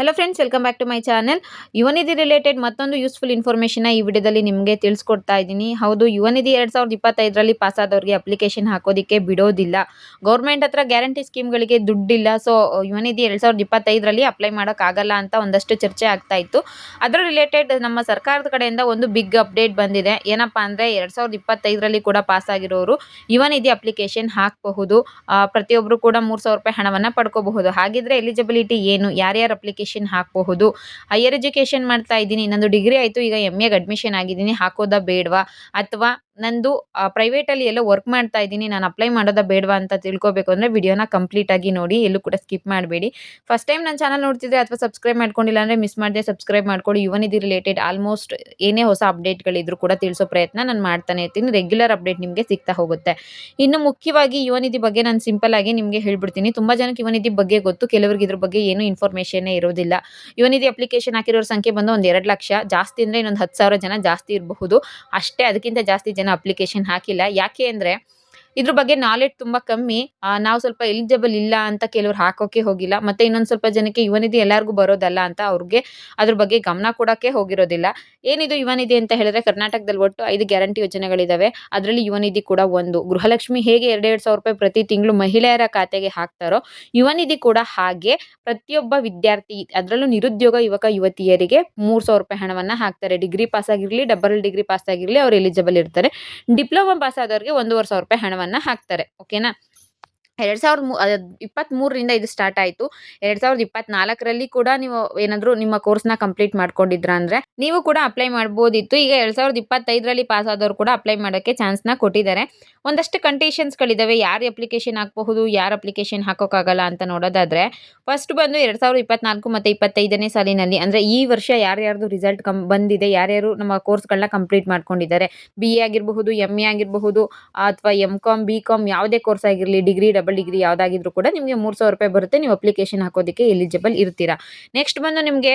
Hello friends, welcome back to my channel. Yuvanidhi related ಮತ್ತೊಂದು useful information ಈ ವಿಡಿಯೋದಲ್ಲಿ ನಿಮಗೆ ತಿಳಿಸ್ಕೊಡ್ತಾ ಇದ್ದೀನಿ. ಹೌದು, ಯುವನಿಧಿ 2025ರಲ್ಲಿ ಪಾಸ್ ಆದವರಿಗೆ ಅಪ್ಲಿಕೇಶನ್ ಹಾಕೋದಕ್ಕೆ ಬಿಡೋದಿಲ್ಲ. ಗೌರ್ಮೆಂಟ್ ಹತ್ರ ಗ್ಯಾರಂಟಿ ಸ್ಕೀಮ್ಗಳಿಗೆ ದುಡ್ಡಿಲ್ಲ. ಸೊ ಯುವನಿಧಿ 2025ರಲ್ಲಿ ಅಪ್ಲೈ ಮಾಡೋಕ್ಕಾಗಲ್ಲ ಅಂತ ಒಂದಷ್ಟು ಚರ್ಚೆ ಆಗ್ತಾ ಇತ್ತು. ಅದರ ರಿಲೇಟೆಡ್ ನಮ್ಮ ಸರ್ಕಾರದ ಕಡೆಯಿಂದ ಒಂದು ಬಿಗ್ ಅಪ್ಡೇಟ್ ಬಂದಿದೆ. ಏನಪ್ಪಾ ಅಂದರೆ 2025ರಲ್ಲಿ ಕೂಡ ಪಾಸ್ ಆಗಿರೋರು ಯುವನಿಧಿ ಅಪ್ಲಿಕೇಶನ್ ಹಾಕಬಹುದು. ಪ್ರತಿಯೊಬ್ಬರು ಕೂಡ 3,000 ರೂಪಾಯಿ ಹಣವನ್ನು ಪಡ್ಕೋಬಹುದು. ಹಾಗಿದ್ರೆ ಎಲಿಜಿಬಿಲಿಟಿ ಏನು, ಯಾರ್ಯಾರು ಅಪ್ಲಿಕೇಶನ್ ಹಾಕಬಹುದು? ಹೈಯರ್ ಎಜುಕೇಶನ್ ಮಾಡ್ತಾ ಇದ್ದೀನಿ, ನಂದು ಡಿಗ್ರಿ ಆಯಿತು, ಈಗ MAಗೆ ಅಡ್ಮಿಷನ್ ಆಗಿದ್ದೀನಿ, ಹಾಕೋದಾ ಬೇಡವಾ? ಅಥವಾ ನಂದು ಪ್ರೈವೇಟಲ್ಲಿ ಎಲ್ಲೋ ವರ್ಕ್ ಮಾಡ್ತಾ ಇದ್ದೀನಿ, ನಾನು ಅಪ್ಲೈ ಮಾಡೋದಾ ಬೇಡವಾ ಅಂತ ತಿಳ್ಕೊಬೇಕು ಅಂದರೆ ವಿಡಿಯೋನ ಕಂಪ್ಲೀಟ್ ಆಗಿ ನೋಡಿ, ಎಲ್ಲೂ ಕೂಡ ಸ್ಕಿಪ್ ಮಾಡಬೇಡಿ. ಫಸ್ಟ್ ಟೈಮ್ ನನ್ನ ಚಾನಲ್ ನೋಡ್ತಿದ್ರೆ ಅಥವಾ ಸಬ್ಸ್ಕ್ರೈಬ್ ಮಾಡ್ಕೊಂಡಿಲ್ಲ ಅಂದರೆ ಮಿಸ್ ಮಾಡದೆ ಸಬ್ಸ್ಕ್ರೈಬ್ ಮಾಡ್ಕೊಳ್ಳಿ. ಯುವನಿಧಿ ರಿಲೇಟೆಡ್ ಆಲ್ಮೋಸ್ಟ್ ಏನೇ ಹೊಸ ಅಪ್ಡೇಟ್ಗಳಿದ್ರು ಕೂಡ ತಿಳಿಸೋ ಪ್ರಯತ್ನ ನಾನು ಮಾಡ್ತಾನೆ ಇರ್ತೀನಿ. ರೆಗ್ಯುಲರ್ ಅಪ್ಡೇಟ್ ನಿಮಗೆ ಸಿಗ್ತಾ ಹೋಗುತ್ತೆ. ಇನ್ನು ಮುಖ್ಯವಾಗಿ ಯುವನಿಧಿ ಬಗ್ಗೆ ನಾನು ಸಿಂಪಲ್ ಆಗಿ ನಿಮಗೆ ಹೇಳ್ಬಿಡ್ತೀನಿ. ತುಂಬ ಜನಕ್ಕೆ ಯುವನಿಧಿ ಬಗ್ಗೆ ಗೊತ್ತು, ಕೆಲವರಿಗೆ ಇದ್ರ ಬಗ್ಗೆ ಏನು ಇನ್ಫಾರ್ಮೇಷನ್ನೇ ಇರೋದಿಲ್ಲ. ಯುವನಿಧಿ ಅಪ್ಲಿಕೇಶನ್ ಹಾಕಿರೋರ ಸಂಖ್ಯೆ ಬಂದು ಒಂದು 2 ಲಕ್ಷ, ಜಾಸ್ತಿ ಅಂದರೆ ಇನ್ನೊಂದು 10,000 ಜನ ಜಾಸ್ತಿ ಇರಬಹುದು ಅಷ್ಟೇ. ಅದಕ್ಕಿಂತ ಜಾಸ್ತಿ ಜನ ಅಪ್ಲಿಕೇಶನ್ ಹಾಕಿಲ್ಲ. ಯಾಕೆ ಅಂದರೆ ಇದ್ರ ಬಗ್ಗೆ ನಾಲೆಡ್ಜ್ ತುಂಬ ಕಮ್ಮಿ. ನಾವು ಸ್ವಲ್ಪ ಎಲಿಜಿಬಲ್ ಇಲ್ಲ ಅಂತ ಕೆಲವ್ರು ಹಾಕೋಕೆ ಹೋಗಿಲ್ಲ. ಮತ್ತೆ ಇನ್ನೊಂದು ಸ್ವಲ್ಪ ಜನಕ್ಕೆ ಯುವನಿಧಿ ಎಲ್ಲರಿಗೂ ಬರೋದಲ್ಲ ಅಂತ ಅವ್ರಿಗೆ ಅದ್ರ ಬಗ್ಗೆ ಗಮನ ಕೊಡೋಕ್ಕೆ ಹೋಗಿರೋದಿಲ್ಲ. ಏನಿದು ಯುವನಿಧಿ ಅಂತ ಹೇಳಿದ್ರೆ, ಕರ್ನಾಟಕದಲ್ಲಿ ಒಟ್ಟು 5 ಗ್ಯಾರಂಟಿ ಯೋಜನೆಗಳಿದಾವೆ. ಅದರಲ್ಲಿ ಯುವನಿಧಿ ಕೂಡ ಒಂದು. ಗೃಹಲಕ್ಷ್ಮಿ ಹೇಗೆ 2,2 ಸಾವಿರ ರೂಪಾಯಿ ಪ್ರತಿ ತಿಂಗಳು ಮಹಿಳೆಯರ ಖಾತೆಗೆ ಹಾಕ್ತಾರೋ, ಯುವನಿಧಿ ಕೂಡ ಹಾಗೆ ಪ್ರತಿಯೊಬ್ಬ ವಿದ್ಯಾರ್ಥಿ, ಅದರಲ್ಲೂ ನಿರುದ್ಯೋಗ ಯುವಕ ಯುವತಿಯರಿಗೆ 3,000 ರೂಪಾಯಿ ಹಣವನ್ನು ಹಾಕ್ತಾರೆ. ಡಿಗ್ರಿ ಪಾಸ್ ಆಗಿರಲಿ, ಡಬಲ್ ಡಿಗ್ರಿ ಪಾಸ್ ಆಗಿರಲಿ, ಅವ್ರು ಎಲಿಜಿಬಲ್ ಇರ್ತಾರೆ. ಡಿಪ್ಲೊಮಾ ಪಾಸ್ ಆದವರಿಗೆ 1,500 ರೂಪಾಯಿ ಹಣವನ್ನು ಹಾಕ್ತಾರೆ. ಓಕೆನಾ? 2023ರಿಂದ ಇದು ಸ್ಟಾರ್ಟ್ ಆಯಿತು. 2024ರಲ್ಲಿ ಕೂಡ ನೀವು ಏನಾದರೂ ನಿಮ್ಮ ಕೋರ್ಸ್ನ ಕಂಪ್ಲೀಟ್ ಮಾಡ್ಕೊಂಡಿದ್ರ ಅಂದರೆ ನೀವು ಕೂಡ ಅಪ್ಲೈ ಮಾಡ್ಬೋದಿತ್ತು. ಈಗ 2025ರಲ್ಲಿ ಪಾಸ್ ಆದವರು ಕೂಡ ಅಪ್ಲೈ ಮಾಡೋಕ್ಕೆ ಚಾನ್ಸ್ನ ಕೊಟ್ಟಿದ್ದಾರೆ. ಒಂದಷ್ಟು ಕಂಡೀಷನ್ಸ್ಗಳಿದ್ದಾವೆ. ಯಾರು ಅಪ್ಲಿಕೇಶನ್ ಹಾಕಬಹುದು, ಯಾರು ಅಪ್ಲಿಕೇಶನ್ ಹಾಕೋಕ್ಕಾಗಲ್ಲ ಅಂತ ನೋಡೋದಾದರೆ, ಫಸ್ಟ್ ಬಂದು 2024 ಮತ್ತು 25ನೇ ಸಾಲಿನಲ್ಲಿ, ಅಂದರೆ ಈ ವರ್ಷ ಯಾರ್ಯಾರ್ದು ರಿಸಲ್ಟ್ ಬಂದಿದೆ, ಯಾರ್ಯಾರು ನಮ್ಮ ಕೋರ್ಸ್ಗಳನ್ನ ಕಂಪ್ಲೀಟ್ ಮಾಡ್ಕೊಂಡಿದ್ದಾರೆ, BA ಆಗಿರಬಹುದು, MA ಆಗಿರಬಹುದು, ಅಥವಾ MCOM BCOM ಯಾವುದೇ ಕೋರ್ಸ್ ಆಗಿರಲಿ, ಡಿಗ್ರಿ ಡಬಲ್ ಡಿಗ್ರಿ ಯಾವುದಾಗಿದ್ರು ಕೂಡ ನಿಮಗೆ 3,000 ರೂಪಾಯಿ ಬರುತ್ತೆ. ನೀವು ಅಪ್ಲಿಕೇಶನ್ ಹಾಕೋದಕ್ಕೆ ಎಲಿಜಿಬಲ್ ಇರ್ತೀರಾ. ನೆಕ್ಸ್ಟ್ ಬಂದು ನಿಮಗೆ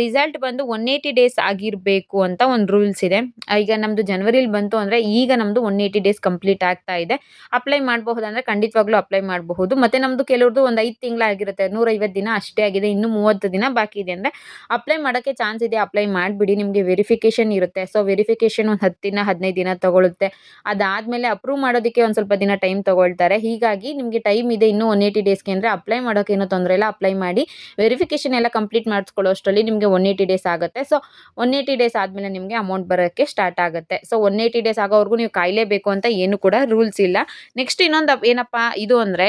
ರಿಸಲ್ಟ್ ಬಂದು 180 ಡೇಸ್ ಆಗಿರಬೇಕು ಅಂತ ಒಂದು ರೂಲ್ಸ್ ಇದೆ. ಈಗ ನಮ್ಮದು ಜನವರಿಲಿ ಬಂತು ಅಂದರೆ ಈಗ ನಮ್ಮದು 180 ಡೇಸ್ ಕಂಪ್ಲೀಟ್ ಆಗ್ತಾ ಇದೆ. ಅಪ್ಲೈ ಮಾಡಬಹುದು ಅಂದರೆ ಖಂಡಿತವಾಗ್ಲೂ ಅಪ್ಲೈ ಮಾಡಬಹುದು. ಮತ್ತು ನಮ್ಮದು ಕೆಲವ್ರದ್ದು ಒಂದು 5 ತಿಂಗಳಾಗಿರುತ್ತೆ, 150 ದಿನ ಅಷ್ಟೇ ಆಗಿದೆ, ಇನ್ನೂ 30 ದಿನ ಬಾಕಿ ಇದೆ ಅಂದರೆ ಅಪ್ಲೈ ಮಾಡೋಕ್ಕೆ ಚಾನ್ಸ್ ಇದೆ. ಅಪ್ಲೈ ಮಾಡಿಬಿಡಿ. ನಿಮಗೆ ವೆರಿಫಿಕೇಷನ್ ಇರುತ್ತೆ. ಸೊ ವೆರಿಫಿಕೇಷನ್ ಒಂದು 10 ದಿನ 15 ದಿನ ತಗೊಳುತ್ತೆ. ಅದಾದಮೇಲೆ ಅಪ್ರೂವ್ ಮಾಡೋದಕ್ಕೆ ಒಂದು ಸ್ವಲ್ಪ ದಿನ ಟೈಮ್ ತಗೊಳ್ತಾರೆ. ಹೀಗಾಗಿ ನಿಮಗೆ ಟೈಮ್ ಇದೆ ಇನ್ನೂ 180 ಡೇಸ್ಗೆ. ಅಂದರೆ ಅಪ್ಲೈ ಮಾಡೋಕೆ ಏನೂ ತೊಂದರೆ ಇಲ್ಲ, ಅಪ್ಲೈ ಮಾಡಿ. ವೆರಿಫಿಕೇಷನ್ ಎಲ್ಲ ಕಂಪ್ಲೀಟ್ ಮಾಡಿಸ್ಕೊಳ್ಳೋ ಅಷ್ಟರಲ್ಲಿ ನಿಮಗೆ 180 ಡೇಸ್ ಆಗುತ್ತೆ. ಸೊ 180 ಡೇಸ್ ಆದಮೇಲೆ ನಿಮಗೆ ಅಮೌಂಟ್ ಬರೋಕ್ಕೆ ಸ್ಟಾರ್ಟ್ ಆಗುತ್ತೆ. ಸೊ 180 ಡೇಸ್ ಆಗೋವರೆಗೂ ನೀವು ಕಾಯಲೇಬೇಕು ಅಂತ ಏನು ಕೂಡ ರೂಲ್ಸ್ ಇಲ್ಲ. ನೆಕ್ಸ್ಟ್ ಇನ್ನೊಂದು ಏನಪ್ಪ ಇದು ಅಂದರೆ,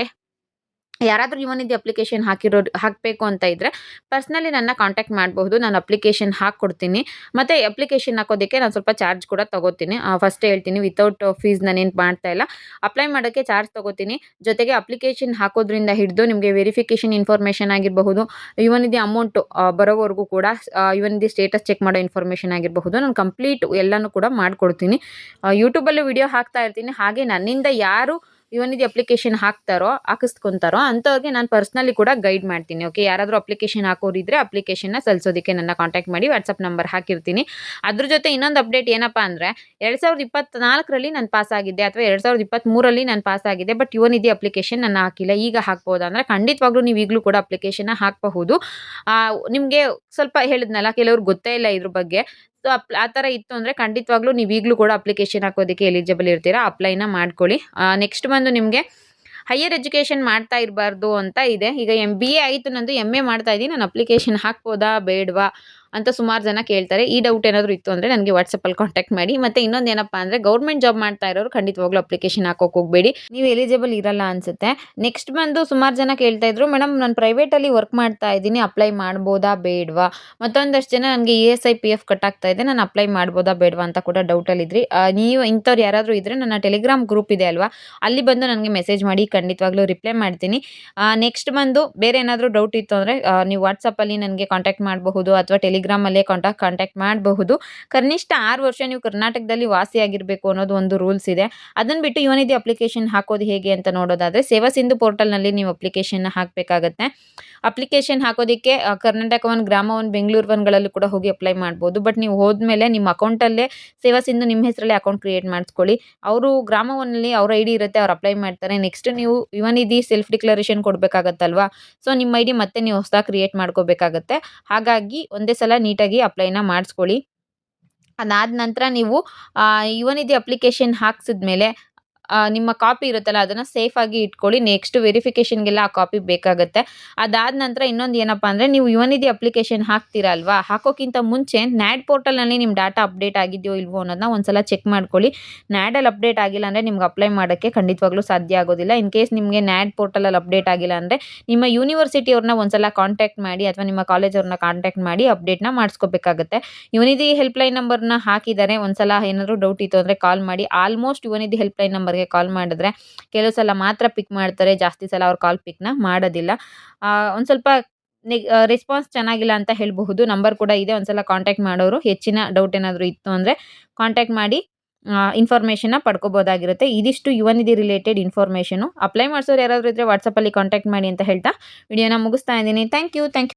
ಯಾರಾದರೂ ಯುವನಿಧಿ ಅಪ್ಲಿಕೇಶನ್ ಹಾಕಬೇಕು ಅಂತ ಇದ್ದರೆ ಪರ್ಸ್ನಲಿ ನನ್ನ ಕಾಂಟ್ಯಾಕ್ಟ್ ಮಾಡಬಹುದು. ನಾನು ಅಪ್ಲಿಕೇಶನ್ ಹಾಕ್ಕೊಡ್ತೀನಿ. ಮತ್ತು ಅಪ್ಲಿಕೇಶನ್ ಹಾಕೋದಕ್ಕೆ ನಾನು ಸ್ವಲ್ಪ ಚಾರ್ಜ್ ಕೂಡ ತೊಗೋತೀನಿ. ಫಸ್ಟ್ ಹೇಳ್ತೀನಿ, ವಿತೌಟ್ ಫೀಸ್ ನಾನೇನು ಮಾಡ್ತಾ ಇಲ್ಲ. ಅಪ್ಲೈ ಮಾಡೋಕ್ಕೆ ಚಾರ್ಜ್ ತೊಗೋತೀನಿ. ಜೊತೆಗೆ ಅಪ್ಲಿಕೇಶನ್ ಹಾಕೋದ್ರಿಂದ ಹಿಡಿದು ನಿಮಗೆ ವೆರಿಫಿಕೇಷನ್ ಇನ್ಫಾರ್ಮೇಷನ್ ಆಗಿರಬಹುದು, ಯುವನಿಧಿ ಅಮೌಂಟು ಬರೋವರೆಗೂ ಕೂಡ ಯುವನಿಧಿ ಸ್ಟೇಟಸ್ ಚೆಕ್ ಮಾಡೋ ಇನ್ಫಾರ್ಮೇಷನ್ ಆಗಿರಬಹುದು, ನಾನು ಕಂಪ್ಲೀಟ್ ಎಲ್ಲನೂ ಕೂಡ ಮಾಡಿಕೊಡ್ತೀನಿ. ಯೂಟ್ಯೂಬಲ್ಲೂ ವಿಡಿಯೋ ಹಾಕ್ತಾ ಇರ್ತೀನಿ. ಹಾಗೆ ನನ್ನಿಂದ ಯಾರು ಯುವನಿಧಿ ಅಪ್ಲಿಕೇಶನ್ ಹಾಕಿಸ್ಕೊಂತಾರೋ ಅಂಥವ್ರಿಗೆ ನಾನು ಪರ್ಸ್ನಲಿ ಕೂಡ ಗೈಡ್ ಮಾಡ್ತೀನಿ. ಓಕೆ, ಯಾರಾದರೂ ಅಪ್ಲಿಕೇಶನ್ ಹಾಕೋರಿದ್ರೆ ಅಪ್ಲಿಕೇಶನ್ನ ಸಲ್ಲಿಸೋದಕ್ಕೆ ನನ್ನ ಕಾಂಟ್ಯಾಕ್ಟ್ ಮಾಡಿ, ವಾಟ್ಸಪ್ ನಂಬರ್ ಹಾಕಿರ್ತೀನಿ. ಅದ್ರ ಜೊತೆ ಇನ್ನೊಂದು ಅಪ್ಡೇಟ್ ಏನಪ್ಪ ಅಂದರೆ, 2024ರಲ್ಲಿ ನಾನು ಪಾಸ್ ಆಗಿದ್ದೆ ಅಥವಾ 2023ರಲ್ಲಿ ನಾನು ಪಾಸ್ ಆಗಿದ್ದೆ, ಬಟ್ ಯುವನಿಧಿ ಅಪ್ಲಿಕೇಶನ್ ನಾನು ಹಾಕಿಲ್ಲ. ಈಗ ಹಾಕ್ಬೋದಾ ಅಂದರೆ ಖಂಡಿತವಾಗ್ಲೂ ನೀವು ಈಗಲೂ ಕೂಡ ಅಪ್ಲಿಕೇಶನ್ನ ಹಾಕಬಹುದು. ನಿಮಗೆ ಸ್ವಲ್ಪ ಹೇಳಿದ್ನಲ್ಲ, ಕೆಲವ್ರಿಗೆ ಗೊತ್ತೇ ಇಲ್ಲ ಇದ್ರ ಬಗ್ಗೆ. ಸೊ ಆ ಥರ ಇತ್ತು ಅಂದರೆ ಖಂಡಿತವಾಗ್ಲೂ ನೀವು ಈಗಲೂ ಕೂಡ ಅಪ್ಲಿಕೇಶನ್ ಹಾಕೋದಕ್ಕೆ ಎಲಿಜಿಬಲ್ ಇರ್ತೀರಾ. ಅಪ್ಲೈನ ಮಾಡ್ಕೊಳ್ಳಿ. ನೆಕ್ಸ್ಟ್ ಬಂದು ನಿಮಗೆ ಹೈಯರ್ ಎಜುಕೇಷನ್ ಮಾಡ್ತಾ ಇರಬಾರ್ದು ಅಂತ ಇದೆ. ಈಗ BA ಆಯಿತು, ನಂದು MA ಮಾಡ್ತಾ ಇದ್ದೀನಿ, ನಾನು ಅಪ್ಲಿಕೇಶನ್ ಹಾಕ್ಬೋದಾ ಬೇಡವಾ ಅಂತ ಸುಮಾರು ಜನ ಕೇಳ್ತಾರೆ. ಈ ಡೌಟ್ ಏನಾದರೂ ಇತ್ತು ಅಂದರೆ ನನಗೆ ವಾಟ್ಸಪ್ಪಲ್ಲಿ ಕಾಂಟ್ಯಾಕ್ಟ್ ಮಾಡಿ. ಮತ್ತು ಇನ್ನೊಂದು ಏನಪ್ಪ ಅಂದರೆ, ಗೌರ್ಮೆಂಟ್ ಜಾಬ್ ಮಾಡ್ತಾ ಇರೋರು ಖಂಡಿತವಾಗ್ಲೂ ಅಪ್ಲಿಕೇಶನ್ ಹಾಕೋಕೆ ಹೋಗಬೇಡಿ, ನೀವು ಎಲಿಜಿಬಲ್ ಇರಲ್ಲ ಅನಿಸುತ್ತೆ. ನೆಕ್ಸ್ಟ್ ಬಂದು ಸುಮಾರು ಜನ ಕೇಳ್ತಾ ಇದ್ರು, ಮೇಡಮ್ ನಾನು ಪ್ರೈವೇಟಲ್ಲಿ ವರ್ಕ್ ಮಾಡ್ತಾ ಇದ್ದೀನಿ, ಅಪ್ಲೈ ಮಾಡ್ಬೋದಾ ಬೇಡವಾ? ಮತ್ತೊಂದಷ್ಟು ಜನ ನನಗೆ ESI PF ಕಟ್ ಆಗ್ತಾ ಇದೆ, ನಾನು ಅಪ್ಲೈ ಮಾಡ್ಬೋದಾ ಬೇಡವಾ ಅಂತ ಕೂಡ ಡೌಟಲ್ಲಿದ್ರಿ. ನೀವು ಇಂಥವ್ರು ಯಾರಾದರೂ ಇದ್ದರೆ ನನ್ನ ಟೆಲಿಗ್ರಾಮ್ ಗ್ರೂಪ್ ಇದೆ ಅಲ್ವಾ, ಅಲ್ಲಿ ಬಂದು ನನಗೆ ಮೆಸೇಜ್ ಮಾಡಿ, ಖಂಡಿತವಾಗ್ಲೂ ರಿಪ್ಲೈ ಮಾಡ್ತೀನಿ. ನೆಕ್ಸ್ಟ್ ಬಂದು ಬೇರೆ ಏನಾದರೂ ಡೌಟ್ ಇತ್ತು ಅಂದರೆ ನೀವು ವಾಟ್ಸಪ್ಪಲ್ಲಿ ನನಗೆ ಕಾಂಟ್ಯಾಕ್ಟ್ ಮಾಡಬಹುದು ಅಥವಾ ಟೆಲಿಗ್ರಾಮಲ್ಲೇ ಕಾಂಟ್ಯಾಕ್ಟ್ ಮಾಡಬಹುದು. ಕನಿಷ್ಠ 6 ವರ್ಷ ನೀವು ಕರ್ನಾಟಕದಲ್ಲಿ ವಾಸಿಯಾಗಿರಬೇಕು ಅನ್ನೋದು ಒಂದು ರೂಲ್ಸ್ ಇದೆ. ಅದನ್ನು ಬಿಟ್ಟು ಯುವನಿಧಿ ಅಪ್ಲಿಕೇಶನ್ ಹಾಕೋದು ಹೇಗೆ ಅಂತ ನೋಡೋದಾದರೆ ಸೇವಾ ಸಿಂಧು ಪೋರ್ಟಲ್ನಲ್ಲಿ ನೀವು ಅಪ್ಲಿಕೇಶನ್ನ ಹಾಕಬೇಕಾಗತ್ತೆ. ಅಪ್ಲಿಕೇಶನ್ ಹಾಕೋದಕ್ಕೆ ಕರ್ನಾಟಕ ಒನ್, ಗ್ರಾಮ ಒನ್, ಬೆಂಗಳೂರು ಒನ್‌ಗಳಲ್ಲೂ ಕೂಡ ಹೋಗಿ ಅಪ್ಲೈ ಮಾಡ್ಬೋದು. ಬಟ್ ನೀವು ಹೋದ್ಮೇಲೆ ನಿಮ್ಮ ಅಕೌಂಟಲ್ಲೇ ಸೇವಾ ಸಿಂಧು ನಿಮ್ಮ ಹೆಸರಲ್ಲೇ ಅಕೌಂಟ್ ಕ್ರಿಯೇಟ್ ಮಾಡಿಸ್ಕೊಳ್ಳಿ. ಅವರು ಗ್ರಾಮ ಒನ್‌ನಲ್ಲಿ ಅವ್ರ ಐಡಿ ಇರುತ್ತೆ, ಅವ್ರು ಅಪ್ಲೈ ಮಾಡ್ತಾರೆ. ನೆಕ್ಸ್ಟ್ ನೀವು ಯುವನಿಧಿ ಸೆಲ್ಫ್ ಡಿಕ್ಲರೇಷನ್ ಕೊಡಬೇಕಾಗತ್ತಲ್ವಾ? ಸೊ ನಿಮ್ಮ ಐಡಿ ಮತ್ತೆ ನೀವು ಹೊಸದಾಗಿ ಕ್ರಿಯೇಟ್ ಮಾಡ್ಕೋಬೇಕಾಗತ್ತೆ. ಹಾಗಾಗಿ ಒಂದೇ ಸಲ ನೀಟಾಗಿ ಅಪ್ಲೈನ ಮಾಡಿಸ್ಕೊಳ್ಳಿ. ಅದಾದ ನಂತರ ನೀವು ಯುವನಿಧಿ ಅಪ್ಲಿಕೇಶನ್ ಹಾಕ್ಸಿದ್ಮೇಲೆ ನಿಮ್ಮ ಕಾಪಿ ಇರುತ್ತಲ್ಲ ಅದನ್ನು ಸೇಫಾಗಿ ಇಟ್ಕೊಳ್ಳಿ. ನೆಕ್ಸ್ಟ್ ವೆರಿಫಿಕೇಷನ್‌ಗೆಲ್ಲ ಆ ಕಾಪಿ ಬೇಕಾಗುತ್ತೆ. ಅದಾದ ನಂತರ ಇನ್ನೊಂದು ಏನಪ್ಪ ಅಂದರೆ ನೀವು ಯುವನಿಧಿ ಅಪ್ಲಿಕೇಶನ್ ಹಾಕ್ತೀರಾ ಅಲ್ವಾ? ಹಾಕೋಕ್ಕಿಂತ ಮುಂಚೆ ನ್ಯಾಡ್ ಪೋರ್ಟಲ್‌ನಲ್ಲಿ ನಿಮ್ಮ ಡಾಟಾ ಅಪ್ಡೇಟ್ ಆಗಿದೆಯೋ ಇಲ್ವೋ ಅನ್ನೋದನ್ನ ಒಂದ್ಸಲ ಚೆಕ್ ಮಾಡ್ಕೊಳ್ಳಿ. ನ್ಯಾಡಲ್ಲಿ ಅಪ್ಡೇಟ್ ಆಗಿಲ್ಲ ಅಂದರೆ ನಿಮ್ಗೆ ಅಪ್ಲೈ ಮಾಡೋಕ್ಕೆ ಖಂಡಿತವಾಗ್ಲೂ ಸಾಧ್ಯ ಆಗೋದಿಲ್ಲ. ಇನ್ ಕೇಸ್ ನಿಮಗೆ ನ್ಯಾಡ್ ಪೋರ್ಟಲಲ್ಲಿ ಅಪ್ಡೇಟ್ ಆಗಿಲ್ಲ ಅಂದರೆ ನಿಮ್ಮ ಯೂನಿವರ್ಸಿಟಿಯವ್ರನ್ನ ಒಂದ್ಸಲ ಕಾಂಟ್ಯಾಕ್ಟ್ ಮಾಡಿ ಅಥವಾ ನಿಮ್ಮ ಕಾಲೇಜವ್ರನ್ನ ಕಾಂಟ್ಯಾಕ್ಟ್ ಮಾಡಿ ಅಪ್ಡೇಟ್‌ನ ಮಾಡಿಸ್ಕೋಬೇಕಾಗತ್ತೆ. ಯುವನಿಧಿ ಹೆಲ್ಪ್‌ಲೈನ್ ನಂಬರ್‌ನ ಹಾಕಿದ್ದಾರೆ. ಒಂದ್ಸಲ ಏನಾದರೂ ಡೌಟ್ ಇತ್ತು ಅಂದರೆ ಕಾಲ್ ಮಾಡಿ. ಆಲ್ಮೋಸ್ಟ್ ಯುವನಿಧಿ ಹೆಲ್ಪ್‌ಲೈನ್ ನಂಬರ್‌ಗೆ ಕಾಲ್ ಮಾಡಿದ್ರೆ ಕೆಲವು ಸಲ ಮಾತ್ರ ಪಿಕ್ ಮಾಡ್ತಾರೆ, ಜಾಸ್ತಿ ಸಲ ಅವ್ರು ಕಾಲ್ ಪಿಕ್‌ನ ಮಾಡೋದಿಲ್ಲ. ಒಂದು ಸ್ವಲ್ಪ ರೆಸ್ಪಾನ್ಸ್ ಚೆನ್ನಾಗಿಲ್ಲ ಅಂತ ಹೇಳಬಹುದು. ನಂಬರ್ ಕೂಡ ಇದೆ, ಒಂದ್ಸಲ ಕಾಂಟ್ಯಾಕ್ಟ್ ಮಾಡೋರು ಹೆಚ್ಚಿನ ಡೌಟ್ ಏನಾದರೂ ಇತ್ತು ಅಂದರೆ ಕಾಂಟ್ಯಾಕ್ಟ್ ಮಾಡಿ ಇನ್ಫಾರ್ಮೇಷನ್ನ ಪಡ್ಕೋಬೋದಾಗಿರುತ್ತೆ. ಇದಿಷ್ಟು ಯುವನಿಧಿ ರಿಲೇಟೆಡ್ ಇನ್ಫಾರ್ಮೇಷನು. ಅಪ್ಲೈ ಮಾಡಿಸೋರು ಯಾರಾದರೂ ಇದ್ದರೆ ವಾಟ್ಸಪ್ಪಲ್ಲಿ ಕಾಂಟ್ಯಾಕ್ಟ್ ಮಾಡಿ ಅಂತ ಹೇಳ್ತಾ ವಿಡಿಯೋನ ಮುಗಿಸ್ತಾ ಇದ್ದೀನಿ. Thank you.